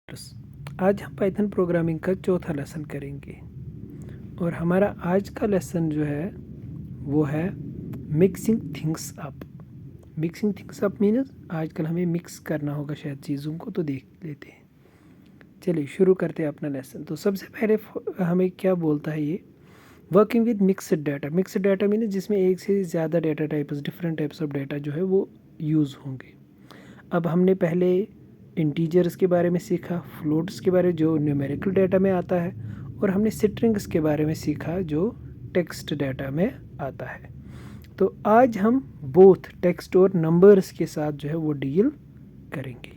आज हम Python programming का चौथा लेसन करेंगे और हमारा आज का लेसन जो है वो है mixing things up. Mixing things up means आजकल हमें मिक्स करना होगा शायद चीज़ों को, तो देख लेते हैं। चलिए शुरू करते हैं अपना लेसन। तो सबसे पहले हमें क्या बोलता है ये, working with mixed data. Mixed data means जिसमें एक से ज़्यादा data types, different types of data जो है वो यूज़ होंगे। अब हमने पहले इंटीजर्स के बारे में सीखा, फ्लोट्स के बारे में जो न्यूमेरिकल डाटा में आता है, और हमने स्ट्रिंग्स के बारे में सीखा जो टेक्स्ट डाटा में आता है। तो आज हम बोथ टेक्स्ट और नंबर्स के साथ जो है वो डील करेंगे।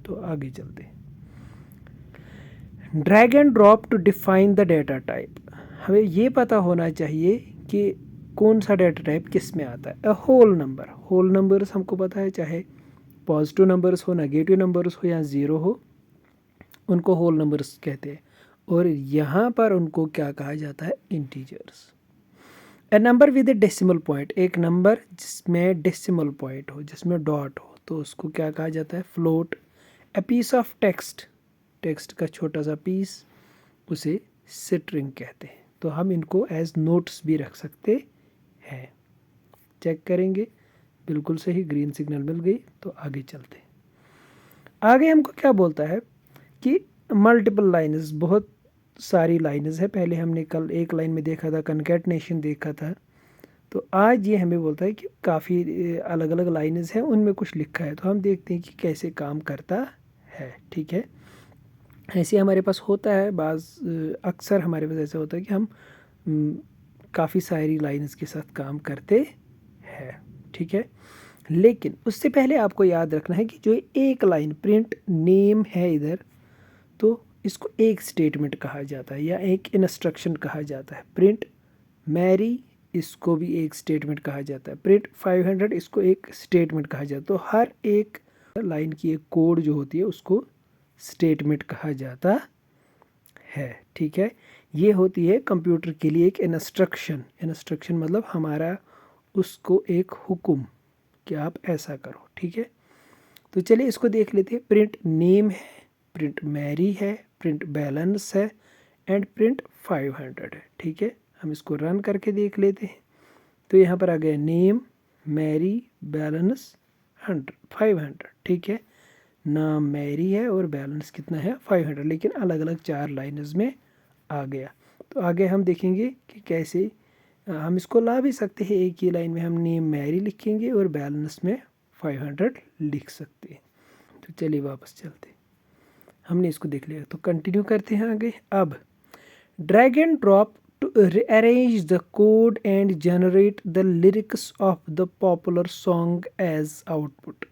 तो आगे चलते हैं। Drag and drop to define the data type. हमें ये पता होना चाहिए कि कौन सा डाटा टाइप किस में आता है। A whole number, whole numbers हमको पता है, चाहे पॉजिटिव नंबर्स हो, नेगेटिव नंबर्स हो या ज़ीरो हो, उनको होल नंबर्स कहते हैं। और यहाँ पर उनको क्या कहा जाता है, integers. A number with A decimal point, एक नंबर जिसमें डेसिमल पॉइंट हो, जिसमें डॉट हो, तो उसको क्या कहा जाता है, float. A piece of text, text का छोटा सा पीस, उसे स्ट्रिंग कहते हैं। तो हम इनको एज नोट्स भी रख सकते हैं। चेक करेंगे, बिल्कुल सही, ग्रीन सिग्नल मिल गई। तो आगे चलते हैं। आगे हमको क्या बोलता है कि मल्टीपल लाइन्स, बहुत सारी लाइन्स है। पहले हमने कल एक लाइन में देखा था, कनकैटनेशन देखा था। तो आज ये हमें बोलता है कि काफ़ी अलग अलग लाइन्स हैं, उनमें कुछ लिखा है। तो हम देखते हैं कि कैसे काम करता है। ठीक है, ऐसे हमारे पास होता है अक्सर हमारे पास ऐसा होता है कि हम काफ़ी सारी लाइन्स के साथ काम करते हैं। ठीक है, लेकिन उससे पहले आपको याद रखना है कि जो एक लाइन प्रिंट नेम है इधर, तो इसको एक स्टेटमेंट कहा जाता है या एक इंस्ट्रक्शन कहा जाता है। प्रिंट मैरी, इसको भी एक स्टेटमेंट कहा जाता है। प्रिंट 500, इसको एक स्टेटमेंट कहा जाता है। तो हर एक लाइन की एक कोड जो होती है उसको स्टेटमेंट कहा जाता है। ठीक है, ये होती है कंप्यूटर के लिए एक इंस्ट्रक्शन। इंस्ट्रक्शन मतलब हमारा उसको एक हुक्म कि आप ऐसा करो। ठीक है, तो चलिए इसको देख लेते हैं। प्रिंट नेम है, प्रिंट मैरी है, प्रिंट बैलेंस है, एंड प्रिंट 500 है। ठीक है, हम इसको रन करके देख लेते हैं। तो यहाँ पर आ गया नेम, मैरी, बैलेंस 500। ठीक है, नाम मैरी है और बैलेंस कितना है, 500, लेकिन अलग अलग 4 लाइन्स में आ गया। तो आगे हम देखेंगे कि कैसे हम इसको ला भी सकते हैं। एक ही लाइन में हम नेम मैरी लिखेंगे और बैलेंस में 500 लिख सकते हैं। तो चलिए वापस चलते हैं, हमने इसको देख लिया। तो कंटिन्यू करते हैं आगे। अब drag and drop to arrange the code and generate the lyrics of the popular song as output.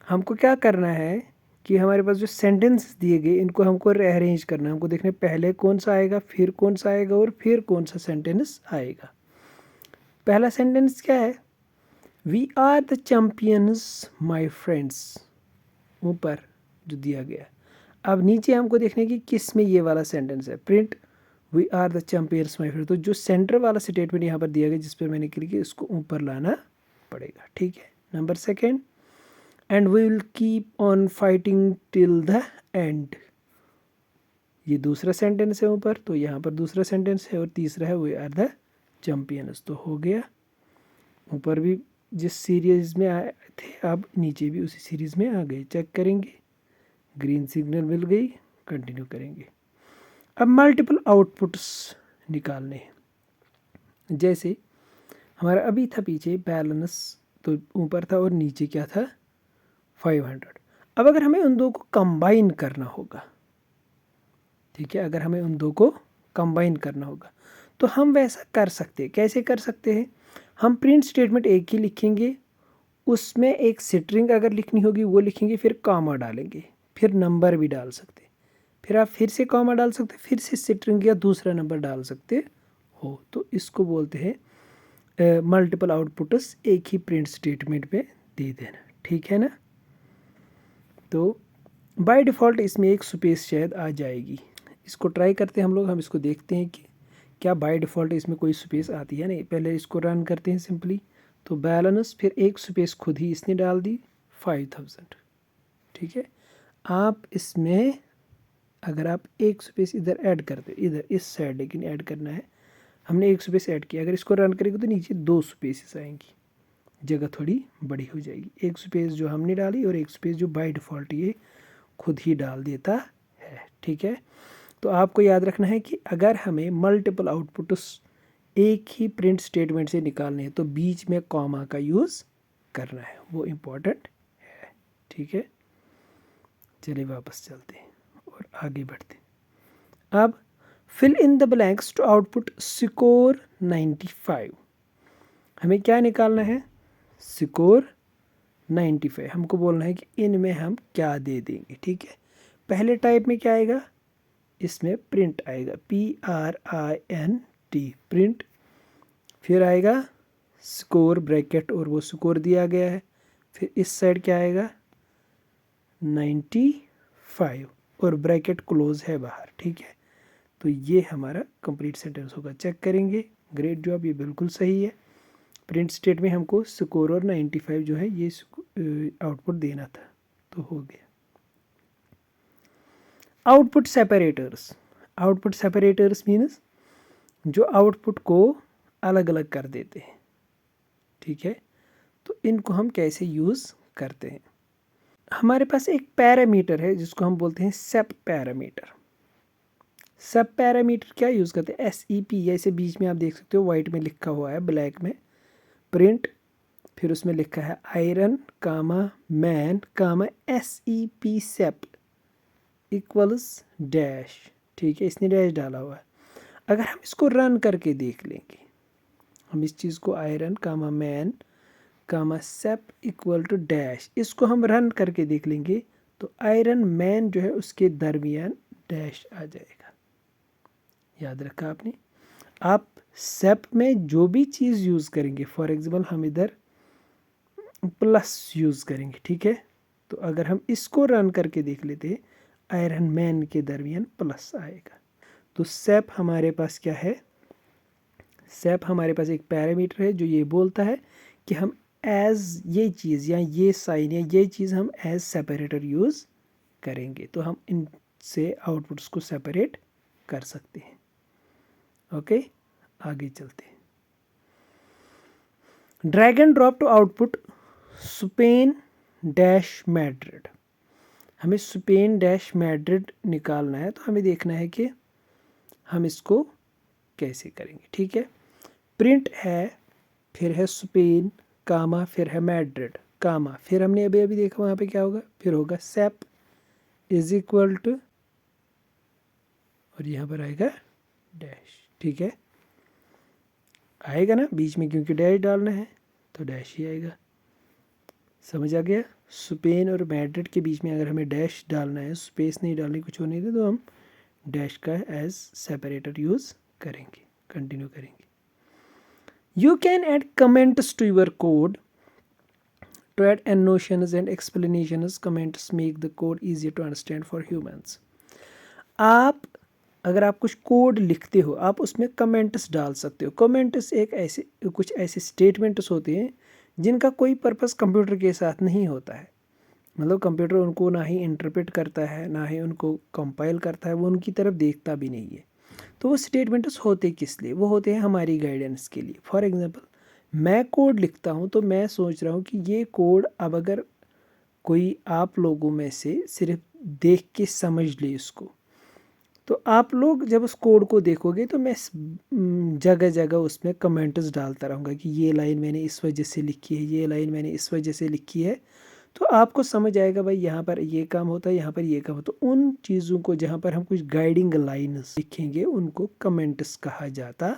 हमको क्या करना है कि हमारे पास जो सेंटेंस दिए गए इनको हमको अरेंज करना है। हमको देखना है पहले कौन सा आएगा, फिर कौन सा आएगा और फिर कौन सा सेंटेंस आएगा। पहला सेंटेंस क्या है, we are the champions my friends, ऊपर जो दिया गया। अब नीचे हमको देखना है कि किस में ये वाला सेंटेंस है, print we are the champions my friends. तो जो सेंटर वाला स्टेटमेंट यहाँ पर दिया गया जिस पर मैंने क्लिक किया, इसको ऊपर लाना पड़ेगा। ठीक है, number second, and we will keep on fighting till the end, ये दूसरा सेंटेंस है ऊपर, तो यहाँ पर दूसरा सेंटेंस है। और तीसरा है वी आर द चैम्पियंस। तो हो गया, ऊपर भी जिस सीरीज में आए थे अब नीचे भी उसी सीरीज में आ गए। चेक करेंगे, ग्रीन सिग्नल मिल गई, कंटिन्यू करेंगे। अब मल्टीपल आउटपुट्स निकालने हैं। जैसे हमारा अभी था पीछे बैलेंस, तो ऊपर था और नीचे क्या था, 500। अब अगर हमें उन दो को कंबाइन करना होगा, ठीक है, अगर हमें उन दो को कंबाइन करना होगा तो हम वैसा कर सकते हैं। कैसे कर सकते हैं, हम प्रिंट स्टेटमेंट एक ही लिखेंगे, उसमें एक स्ट्रिंग अगर लिखनी होगी वो लिखेंगे, फिर कॉमा डालेंगे, फिर नंबर भी डाल सकते हैं, फिर आप फिर से कॉमा डाल सकते हैं, फिर से स्ट्रिंग या दूसरा नंबर डाल सकते हो। तो इसको बोलते हैं मल्टीपल आउटपुट्स एक ही प्रिंट स्टेटमेंट में दे देना। ठीक है ना, तो बाय डिफ़ॉल्ट इसमें एक स्पेस शायद आ जाएगी। इसको ट्राई करते हैं हम लोग, हम इसको देखते हैं कि क्या बाय डिफ़ॉल्ट इसमें कोई स्पेस आती है। नहीं, पहले इसको रन करते हैं सिंपली। तो बैलेंस, फिर एक स्पेस खुद ही इसने डाल दी, 5000। ठीक है, आप इसमें अगर आप एक स्पेस इधर ऐड करते, इधर इस साइड लेकिन ऐड करना है, हमने एक स्पेस ऐड किया, अगर इसको रन करेंगे तो नीचे 2 स्पेसेस आएंगी, जगह थोड़ी बड़ी हो जाएगी। एक स्पेस जो हमने डाली और एक स्पेस जो बाय डिफ़ॉल्ट ये खुद ही डाल देता है, ठीक है। तो आपको याद रखना है कि अगर हमें मल्टीपल आउटपुट्स एक ही प्रिंट स्टेटमेंट से निकालने हैं तो बीच में कॉमा का यूज़ करना है, वो इम्पोर्टेंट है, ठीक है। चलिए वापस चलते हैं और आगे बढ़ते हैं। अब fill in the blanks to output score 95। हमें क्या निकालना है? स्कोर 95। हमको बोलना है कि इनमें हम क्या दे देंगे, ठीक है। पहले टाइप में क्या आएगा? इसमें प्रिंट आएगा, PRINT प्रिंट। फिर आएगा स्कोर ब्रैकेट और वो स्कोर दिया गया है। फिर इस साइड क्या आएगा? 95 और ब्रैकेट क्लोज है बाहर, ठीक है। तो ये हमारा कंप्लीट सेंटेंस होगा। चेक करेंगे, ग्रेट जॉब, ये बिल्कुल सही है। प्रिंट स्टेट में हमको स्कोर और 95 जो है ये आउटपुट देना था, तो हो गया। Output separators. Output separators means जो आउटपुट को अलग अलग कर देते हैं, ठीक है। तो इनको हम कैसे यूज़ करते हैं? हमारे पास एक पैरामीटर है जिसको हम बोलते हैं सेप पैरामीटर। सब पैरामीटर क्या यूज़ करते हैं? SEP, जैसे बीच में आप देख सकते हो वाइट में लिखा हुआ है, ब्लैक में प्रिंट, फिर उसमें लिखा है आयरन कामा मैन कामा SEP सेप इक्वल्स डैश, ठीक है। इसने डैश डाला हुआ है। अगर हम इसको रन करके देख लेंगे, हम इस चीज़ को iron comma man comma sep equal to dash, इसको हम रन करके देख लेंगे तो आयरन मैन जो है उसके दरमियान डैश आ जाएगा। याद रखा आपने? आप सेप में जो भी चीज़ यूज़ करेंगे, फॉर एग्जांपल हम इधर प्लस यूज़ करेंगे, ठीक है। तो अगर हम इसको रन करके देख लेते, आयरन मैन के दरमियान प्लस आएगा। तो सेप हमारे पास क्या है? सेप हमारे पास एक पैरामीटर है जो ये बोलता है कि हम एज ये चीज़ या ये साइन या ये चीज़ हम एज सेपरेटर यूज़ करेंगे, तो हम इनसे आउटपुट्स को सेपरेट कर सकते हैं। ओके, आगे चलते हैं। Drag and drop to output Spain dash Madrid. हमें स्पेन डैश मैड्रिड निकालना है, तो हमें देखना है कि हम इसको कैसे करेंगे, ठीक है। प्रिंट है, फिर है स्पेन कामा, फिर है मैड्रिड कामा, फिर हमने अभी अभी देखा वहाँ पे क्या होगा, फिर होगा सेप इज इक्वल टू, और यहाँ पर आएगा डैश, ठीक है। आएगा ना बीच में, क्योंकि डैश डालना है तो डैश ही आएगा। समझ आ गया? स्पेन और मैड्रिड के बीच में अगर हमें डैश डालना है, स्पेस नहीं डालनी, कुछ होने दे, तो हम डैश का एज सेपरेटर यूज़ करेंगे। कंटिन्यू करेंगे। You can add comments to your code. To add annotations and explanations, comments make the code easier to understand for humans. आप अगर आप कुछ कोड लिखते हो, आप उसमें कमेंट्स डाल सकते हो। कमेंट्स एक ऐसे कुछ ऐसे स्टेटमेंट्स होते हैं जिनका कोई पर्पस कंप्यूटर के साथ नहीं होता है। मतलब कंप्यूटर उनको ना ही इंटरप्रेट करता है, ना ही उनको कंपाइल करता है, वो उनकी तरफ देखता भी नहीं है। तो वो स्टेटमेंट्स होते किस लिए? वो होते हैं हमारी गाइडेंस के लिए। फॉर एग्जांपल मैं कोड लिखता हूँ तो मैं सोच रहा हूँ कि ये कोड अब अगर कोई आप लोगों में से सिर्फ देख के समझ ले इसको, तो आप लोग जब उस कोड को देखोगे तो मैं जगह जगह उसमें कमेंट्स डालता रहूँगा कि ये लाइन मैंने इस वजह से लिखी है, ये लाइन मैंने इस वजह से लिखी है। तो आपको समझ आएगा भाई यहाँ पर ये काम होता है, यहाँ पर ये काम होता है। तो उन चीज़ों को जहाँ पर हम कुछ गाइडिंग लाइन्स लिखेंगे उनको कमेंट्स कहा जाता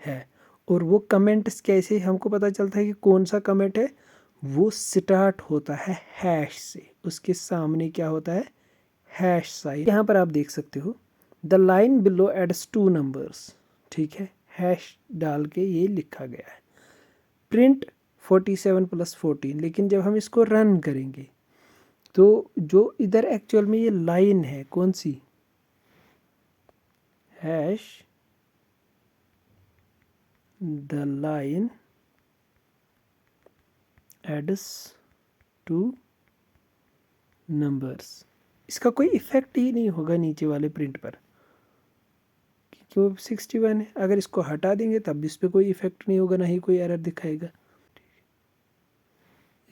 है। और वो कमेंट्स कैसे हमको पता चलता है कि कौन सा कमेंट है? वो स्टार्ट होता है हैश से, उसके सामने क्या होता है? Hash sign. यहाँ पर आप देख सकते हो the line below adds 2 numbers, ठीक है। हैश डाल के ये लिखा गया है प्रिंट 47 + 14। लेकिन जब हम इसको रन करेंगे तो जो इधर एक्चुअल में ये लाइन है कौन सी? Hash the line adds 2 numbers, इसका कोई इफ़ेक्ट ही नहीं होगा नीचे वाले प्रिंट पर, क्योंकि वो 61 है। अगर इसको हटा देंगे तब भी इस पर कोई इफ़ेक्ट नहीं होगा, ना ही कोई एरर दिखाएगा।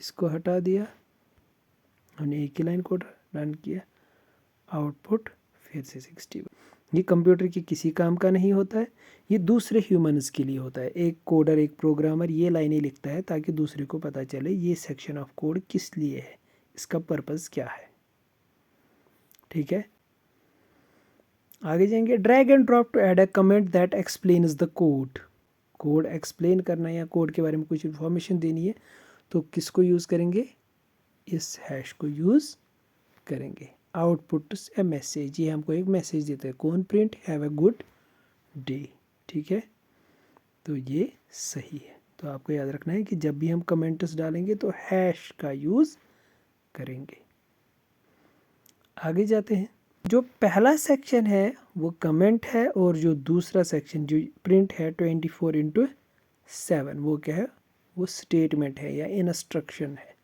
इसको हटा दिया, हमने एक ही लाइन कोड रन किया, आउटपुट फिर से 61। ये कंप्यूटर के किसी काम का नहीं होता है, ये दूसरे ह्यूमंस के लिए होता है। एक कोडर, एक प्रोग्रामर ये लाइनें लिखता है ताकि दूसरे को पता चले ये सेक्शन ऑफ कोड किस लिए है, इसका पर्पस क्या है। ठीक है, आगे जाएंगे। Drag and drop to add a comment that explains the code. Code explain करना या कोड के बारे में कुछ इन्फॉर्मेशन देनी है तो किसको यूज़ करेंगे, इस हैश को यूज़ करेंगे। आउटपुट ए मैसेज, ये हमको एक मैसेज देता है, कौन print, have a good day. ठीक है, तो ये सही है। तो आपको याद रखना है कि जब भी हम कमेंट्स डालेंगे तो हैश का यूज़ करेंगे। आगे जाते हैं। जो पहला सेक्शन है वो कमेंट है, और जो दूसरा सेक्शन जो प्रिंट है 24/7 वो क्या है, वो स्टेटमेंट है या इंस्ट्रक्शन है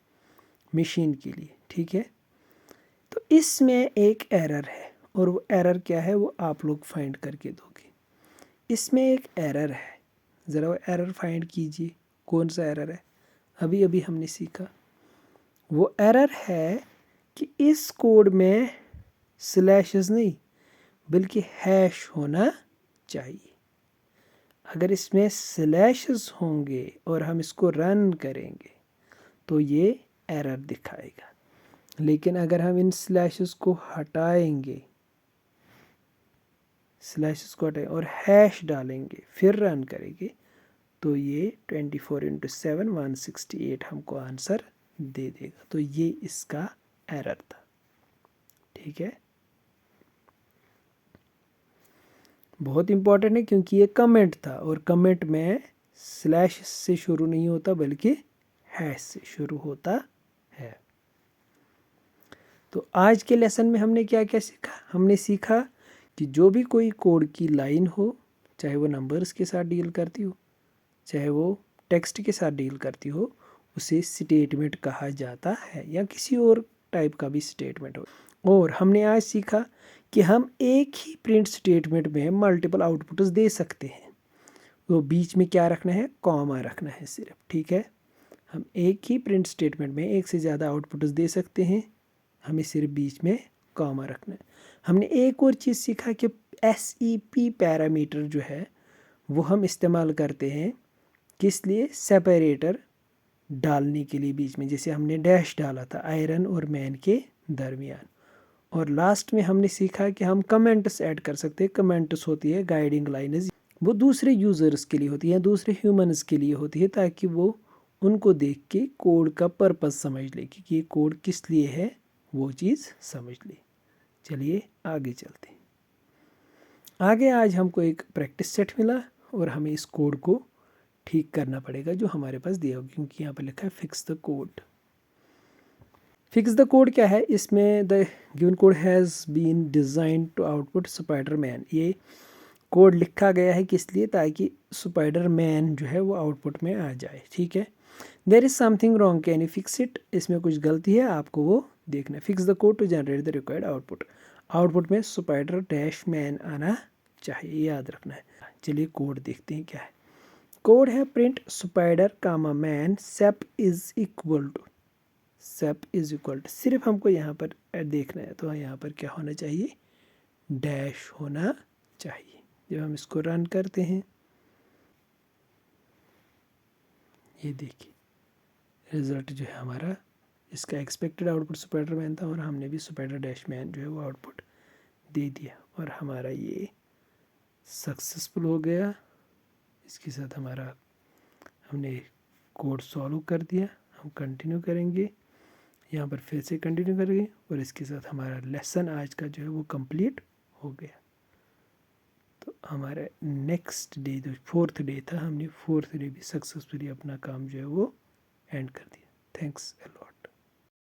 मशीन के लिए। ठीक है, तो इसमें एक एरर है, और वो एरर क्या है वो आप लोग फाइंड करके दोगे। इसमें एक एरर है, ज़रा वो एरर फाइंड कीजिए। कौन सा एरर है, अभी अभी हमने सीखा। वो एरर है कि इस कोड में स्लैशेस नहीं बल्कि हैश होना चाहिए। अगर इसमें स्लैशेस होंगे और हम इसको रन करेंगे तो ये एरर दिखाएगा, लेकिन अगर हम इन स्लैशेस को हटाएंगे, स्लैशेस को हटाएंगे और हैश डालेंगे फिर रन करेंगे तो ये 24/7 168 हमको आंसर दे देगा। तो ये इसका एरर था। ठीक है, बहुत इंपॉर्टेंट है क्योंकि ये कमेंट था, और कमेंट में स्लैश से शुरू नहीं होता बल्कि हैश से शुरू होता है। तो आज के लेसन में हमने क्या क्या सीखा, हमने सीखा कि जो भी कोई कोड की लाइन हो, चाहे वो नंबर्स के साथ डील करती हो, चाहे वो टेक्स्ट के साथ डील करती हो, उसे स्टेटमेंट कहा जाता है, या किसी और टाइप का भी स्टेटमेंट हो। और हमने आज सीखा कि हम एक ही प्रिंट स्टेटमेंट में मल्टीपल आउटपुट्स दे सकते हैं। तो बीच में क्या रखना है, कॉमा रखना है सिर्फ। ठीक है, हम एक ही प्रिंट स्टेटमेंट में एक से ज़्यादा आउटपुट्स दे सकते हैं, हमें सिर्फ बीच में कॉमा रखना है। हमने एक और चीज़ सीखा कि SEP पैरामीटर जो है वो हम इस्तेमाल करते हैं किस लिए, सेपरेटर डालने के लिए बीच में, जैसे हमने डैश डाला था आयरन और मैन के दरमियान। और लास्ट में हमने सीखा कि हम कमेंट्स ऐड कर सकते हैं। कमेंट्स होती है गाइडिंग लाइन्स, वो दूसरे यूज़र्स के लिए होती है, दूसरे ह्यूमंस के लिए होती है, ताकि वो उनको देख के कोड का पर्पस समझ ले कि ये कोड किस लिए है, वो चीज़ समझ ले। चलिए आगे चलते हैं। आगे आज हमको एक प्रैक्टिस सेट मिला और हमें इस कोड को ठीक करना पड़ेगा जो हमारे पास दिया होगा, क्योंकि यहाँ पर लिखा है fix the code. Fix the code क्या है, इसमें the given code has been designed to output Spiderman. ये कोड लिखा गया है किस लिए, ताकि स्पाइडरमैन जो है वो आउटपुट में आ जाए। ठीक है, there is something wrong, can you fix it. इसमें कुछ गलती है, आपको वो देखना है। Fix the code to generate the required output. Output में स्पाइडर डैश मैन आना चाहिए, याद रखना है। चलिए कोड देखते हैं क्या है। कोड है print spider comma man sep is equal to, sep is equal to, सिर्फ हमको यहाँ पर देखना है, तो यहाँ पर क्या होना चाहिए, डैश होना चाहिए। जब हम इसको रन करते हैं, ये देखिए रिज़ल्ट जो है हमारा, इसका एक्सपेक्टेड आउटपुट स्पाइडरमैन था और हमने भी स्पाइडर डैश मैन जो है वो आउटपुट दे दिया, और हमारा ये सक्सेसफुल हो गया। इसके साथ हमारा हमने कोड सॉल्व कर दिया। हम कंटिन्यू करेंगे, यहाँ पर फिर से कंटिन्यू करेंगे, और इसके साथ हमारा लेसन आज का जो है वो कंप्लीट हो गया। तो हमारा नेक्स्ट डे जो 4th डे था, हमने 4th डे भी सक्सेसफुली अपना काम जो है वो एंड कर दिया। Thanks a lot.